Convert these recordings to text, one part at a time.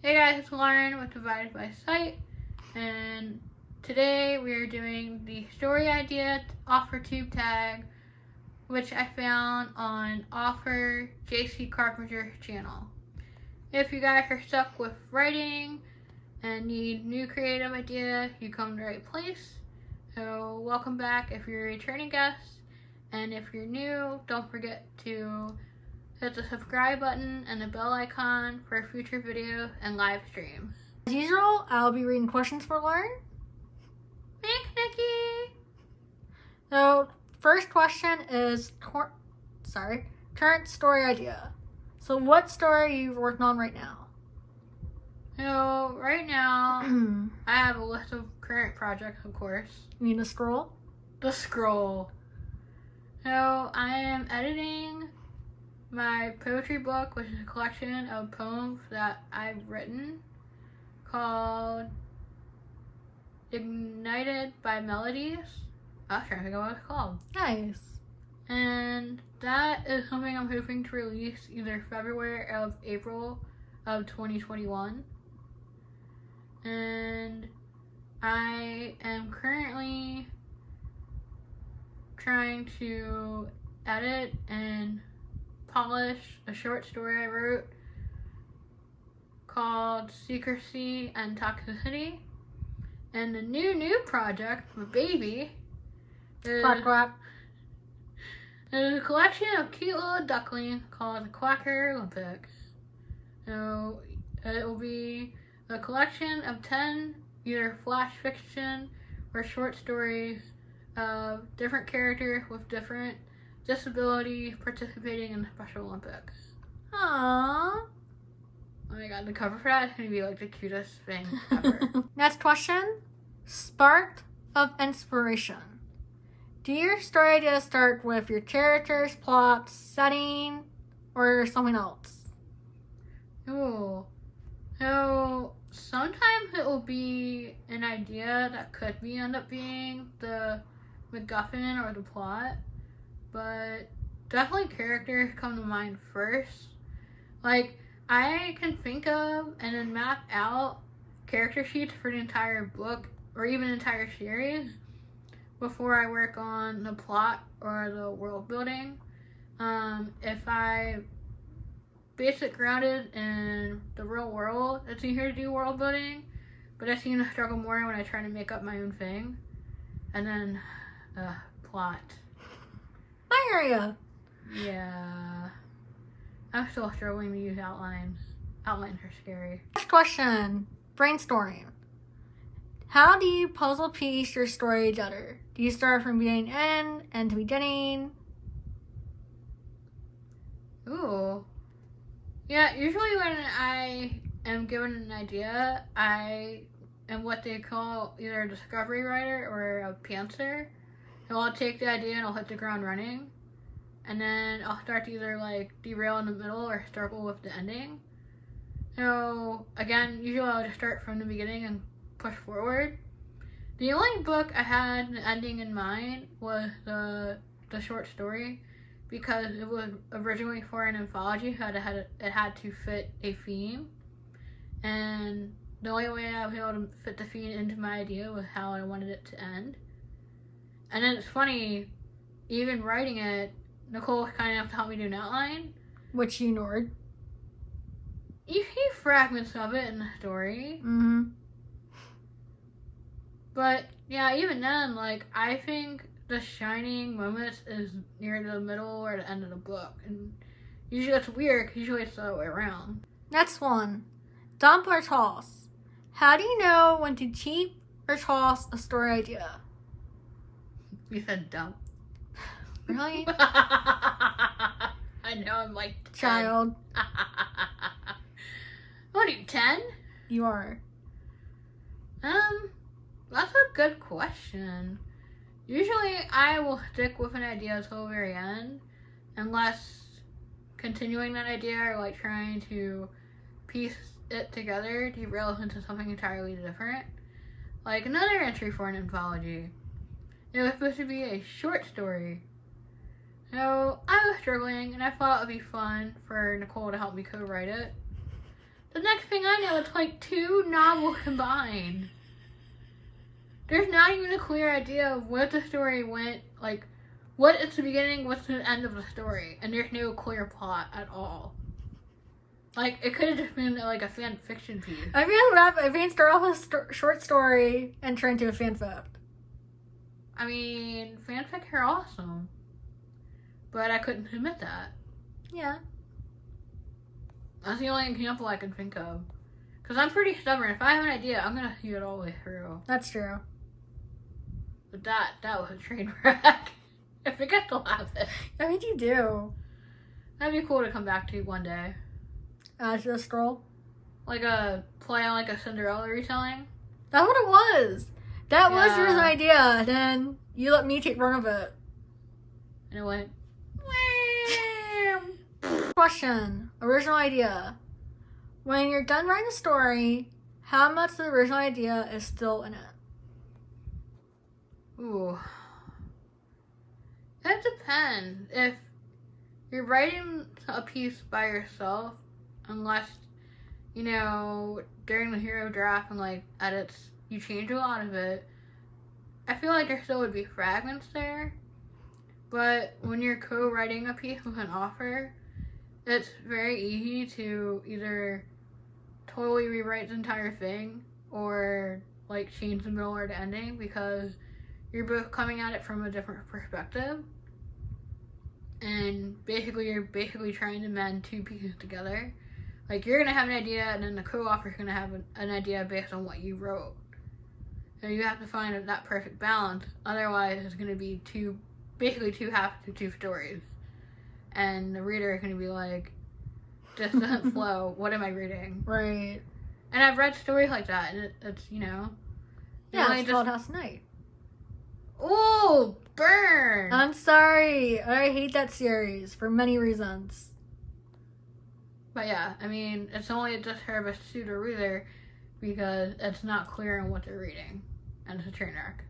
Hey guys, it's Lauren with Divided by Sight, and today we are doing the story idea Authortube tag, which I found on Author JC Carpenter's channel. If you guys are stuck with writing and need new creative idea, you come to the right place. So welcome back if you're a returning guest, and if you're new, don't forget to hit the subscribe button and the bell icon for future videos and live streams. As usual, I'll be reading questions for Lauren. Thanks, Nikki! So, first question is current story idea. So, what story are you working on right now? So, right now, I have a list of current projects, of course. You mean the scroll? The scroll. So, I am editing my poetry book, which is a collection of poems that I've written called Ignited by Melodies. I was trying to think of what it's called. Nice. And that is something I'm hoping to release either February or April of 2021. And I am currently trying to edit and polish a short story I wrote called Secrecy and Toxicity. And the new project, my baby, is a collection of cute little ducklings called the Quacker Olympics. So it will be a collection of 10 either flash fiction or short stories of different characters with different disabilities participating in the Special Olympics. Aww. Oh my god, the cover for that is going to be like the cutest thing ever. Next question. Spark of inspiration. Do your story ideas start with your characters, plot, setting, or something else? Ooh. So sometimes it will be an idea that could end up being the MacGuffin or the plot, but definitely characters come to mind first. Like, I can think of and then map out character sheets for the entire book or even entire series before I work on the plot or the world building. If I basic grounded in the real world, it's easier to do world building, but I seem to struggle more when I try to make up my own thing. And then plot. My area. Yeah. I'm still struggling to use outlines. Outlines are scary. Next question. Brainstorming. How do you puzzle piece your story together? Do you start from beginning to end to beginning? Ooh. Yeah, usually when I am given an idea, I am what they call either a discovery writer or a pantser. So I'll take the idea and I'll hit the ground running. And then I'll start to either like derail in the middle or struggle with the ending. So again, usually I'll just start from the beginning and push forward. The only book I had an ending in mind was the short story, because it was originally for an anthology, so it had to fit a theme. And the only way I was able to fit the theme into my idea was how I wanted it to end. And then it's funny, even writing it, Nicole was kind enough to help me do an outline. Which you ignored. You see fragments of it in the story. Mm-hmm. But yeah, even then, like, I think the shining moments is near the middle or the end of the book. And usually it's weird, because usually it's the other way around. Next one. Dump or toss. How do you know when to keep or toss a story idea? You said dump. Really? I know, I'm like 10. Child. What are you, 10? You are. That's a good question. Usually I will stick with an idea until the very end, unless continuing that idea or like trying to piece it together derails into something entirely different. Like another entry for an anthology. It was supposed to be a short story. So I was struggling, and I thought it would be fun for Nicole to help me co-write it. the next thing I know, it's like 2 novels combined. There's not even a clear idea of what the story went, like, what is the beginning, what's the end of the story, and there's no clear plot at all. Like, it could have just been, like, a fan fiction piece. I mean, start off a short story and turn into a fanfic. I mean, fanfic are awesome. But I couldn't admit that. Yeah. That's the only example I can think of. Because I'm pretty stubborn. If I have an idea, I'm going to see it all the way through. That's true. But that was a train wreck. I forget to laugh it. I mean, you do. That'd be cool to come back to one day. As a scroll. Like a play on like a Cinderella retelling. That's what it was. That was Yeah. your idea. And then you let me take run of it. And it went... Question. Original idea. When you're done writing a story, how much of the original idea is still in it? Ooh. That depends. If you're writing a piece by yourself, unless, you know, during the hero draft and like edits, you change a lot of it, I feel like there still would be fragments there. But when you're co-writing a piece with an author, it's very easy to either totally rewrite the entire thing or like change the middle or the ending because you're both coming at it from a different perspective. And you're trying to mend 2 pieces together. Like, you're going to have an idea, and then the co-author's going to have an idea based on what you wrote. So you have to find that perfect balance. Otherwise, it's going to be two halves to 2 stories. And the reader is going to be like, this doesn't flow. What am I reading? Right. And I've read stories like that, and it's, you know. Yeah, it's called House Night. Ooh, burn! I'm sorry. I hate that series for many reasons. But yeah, I mean, it's only a disservice to the reader because it's not clear on what they're reading. And it's a train wreck.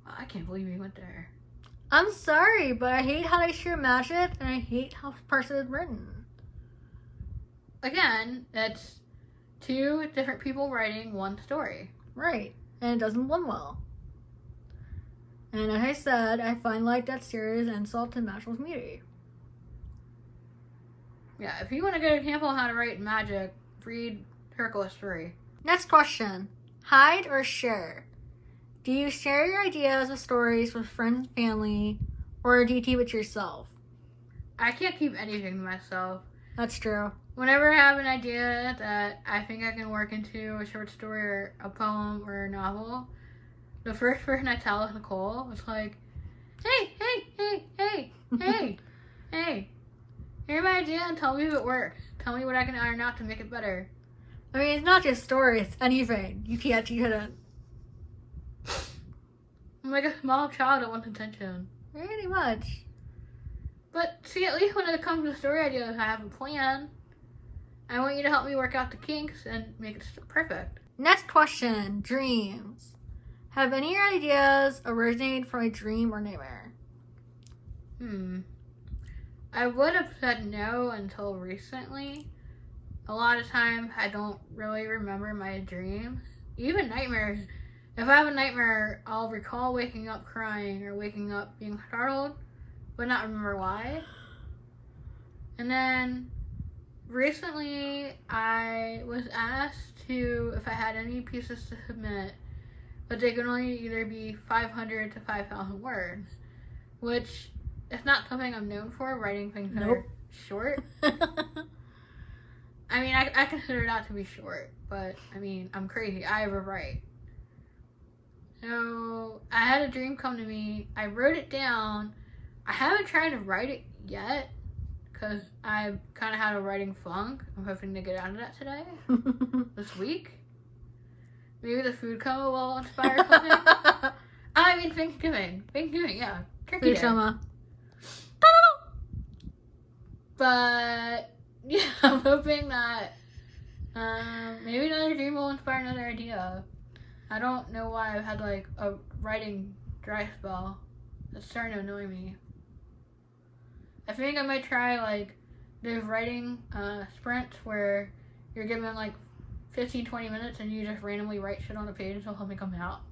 Wow, I can't believe we went there. I'm sorry, but I hate how they share magic, and I hate how parts of it written. Again, it's 2 different people writing 1 story. Right. And it doesn't blend well. And as I said, I find like that series insult to Magical Community. Yeah, if you want to get an example of how to write magic, read Hercules 3. Next question. Hide or share? Do you share your ideas or stories with friends and family, or do you keep it to yourself? I can't keep anything to myself. That's true. Whenever I have an idea that I think I can work into a short story or a poem or a novel, the first person I tell is Nicole. It's like, hey, hear my idea and tell me if it works. Tell me what I can iron out to make it better. I mean, it's not just stories, it's anything. You couldn't. I'm like a small child that wants attention. Pretty much. But see, at least when it comes to story ideas, I have a plan. I want you to help me work out the kinks and make it perfect. Next question. Dreams. Have any of your ideas originated from a dream or nightmare? I would have said no until recently. A lot of times I don't really remember my dreams. Even nightmares. If I have a nightmare, I'll recall waking up crying or waking up being startled, but not remember why. And then recently I was asked if I had any pieces to submit, but they could only either be 500 to 5,000 words, which is not something I'm known for, writing things that are short. I mean, I consider that to be short, but I mean, I'm crazy. I overwrite. So I had a dream come to me. I wrote it down. I haven't tried to write it yet because I kind of had a writing funk. I'm hoping to get out of that today, this week. Maybe the food coma will inspire something. I mean, Thanksgiving, yeah, turkey day. Coma. But yeah, I'm hoping that maybe another dream will inspire another idea. I don't know why I've had like a writing dry spell. It's starting to annoy me. I think I might try like those writing sprints where you're given like 15-20 minutes and you just randomly write shit on a page until something comes out.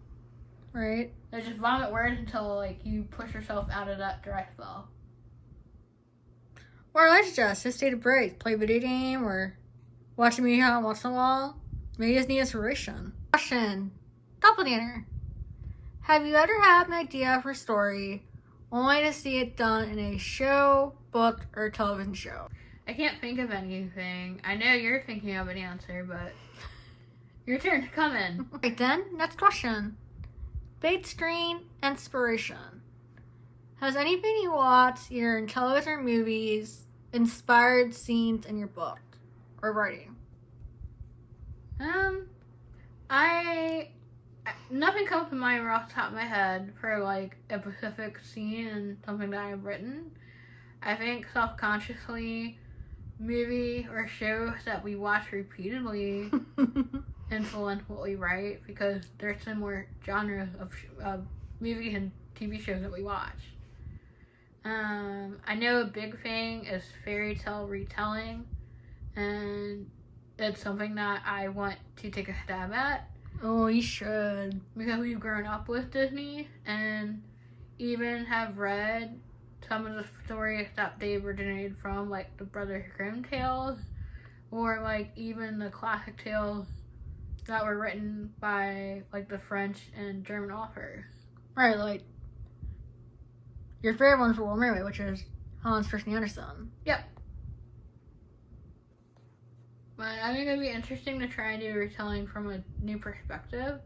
Right. And just vomit words until like you push yourself out of that dry spell. Or let's just take a break, play a video game, or watch a movie once in a while. Maybe you just need inspiration. Question. Doppelganger. Have you ever had an idea for a story only to see it done in a show, book, or television show? I can't think of anything. I know you're thinking of an answer, but your turn to come in. Right then, next question. Big screen inspiration. Has anything you watch, either in television or movies, inspired scenes in your book or writing? Nothing comes to mind off the top of my head for like a specific scene and something that I've written. I think self-consciously, movie or shows that we watch repeatedly influence what we write because there's similar genres of movies and TV shows that we watch. I know a big thing is fairy tale retelling, and it's something that I want to take a stab at. Oh, you should. Because we've grown up with Disney and even have read some of the stories that they originated from, like the Brothers Grimm tales, or like even the classic tales that were written by like the French and German authors. Right, like your favorite one's Little Mermaid, which is Hans Christian Andersen. Yep. But I think it'd be interesting to try and do retelling from a new perspective,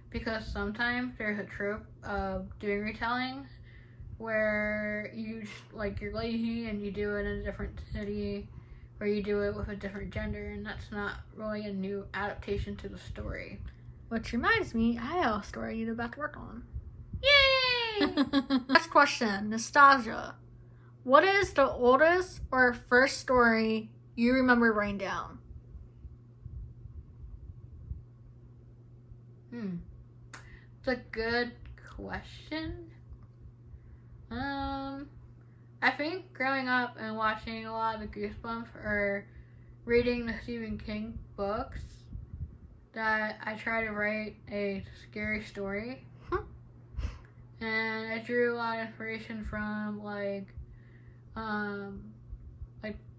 because sometimes there's a trope of doing retelling where you like you're lazy and you do it in a different city, or you do it with a different gender, and that's not really a new adaptation to the story. Which reminds me, I have a story you're about to work on. Yay! Next question, nostalgia. What is the oldest or first story you remember writing down? It's a good question. I think growing up and watching a lot of the Goosebumps or reading the Stephen King books, that I try to write a scary story. And I drew a lot of inspiration from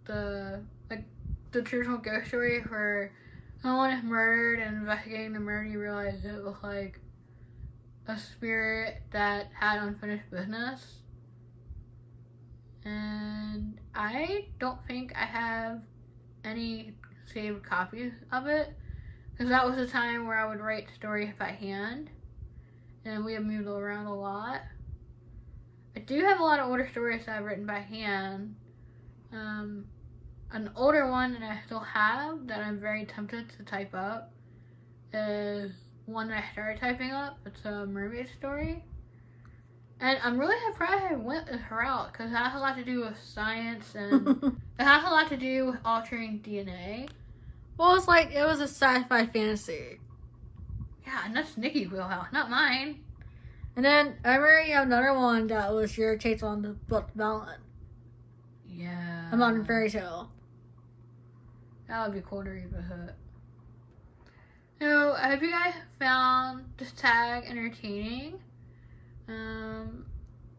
the traditional ghost story where someone is murdered and investigating the murder, you realize it was like a spirit that had unfinished business. And I don't think I have any saved copies of it, because that was a time where I would write stories by hand, and we have moved around a lot. I do have a lot of older stories that I've written by hand. An older one that I still have that I'm very tempted to type up is one that I started typing up. It's a mermaid story. And I'm really surprised I went this route, because it has a lot to do with science, and it has a lot to do with altering DNA. Well, it's like, it was a sci-fi fantasy. Yeah, and that's Nikki's wheelhouse, not mine. And then I remember you have another one that was your takes on the book development. Yeah. A modern fairy tale. That would be cool to revisit. So, I hope you guys found this tag entertaining.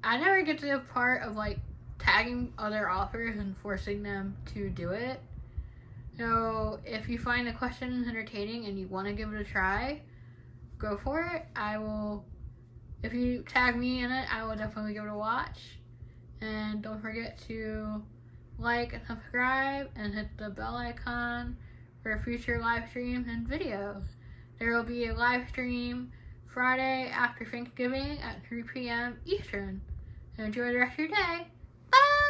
I never get to the part of like tagging other authors and forcing them to do it. So, if you find the questions entertaining and you want to give it a try, go for it. If you tag me in it, I will definitely give it a watch. And don't forget to like and subscribe and hit the bell icon for future live streams and videos. There will be a live stream Friday after Thanksgiving at 3 p.m. Eastern. Enjoy the rest of your day. Bye!